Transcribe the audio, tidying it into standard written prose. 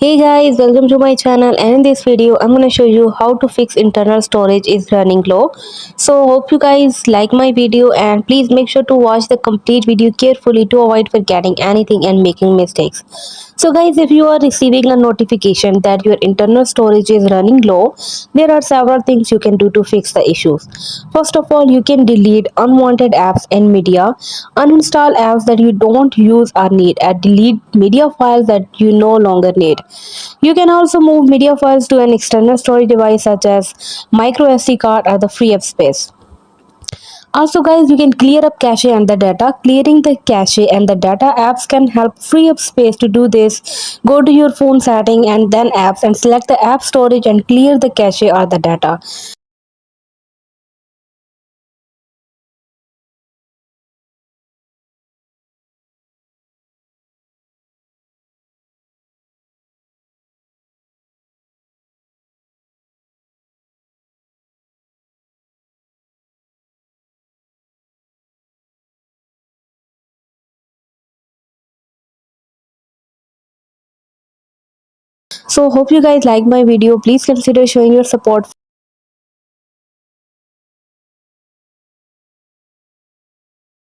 Hey guys, welcome to my channel, and in this video I'm going to show you how to fix internal storage is running low. So hope you guys like my video, and please make sure to watch the complete video carefully to avoid forgetting anything and making mistakes. So guys, if you are receiving a notification that your internal storage is running low, there are several things you can do to fix the issues. First of all, you can delete unwanted apps and media, uninstall apps that you don't use or need, and delete media files that you no longer need. You can also move media files to an external storage device such as micro SD card or the free up space. Also guys, you can clear up cache and the data. Clearing the cache and the data apps can help free up space. To do this, go to your phone setting and then apps and select the app storage and clear the cache or the data. So hope you guys like my video. Please consider showing your support.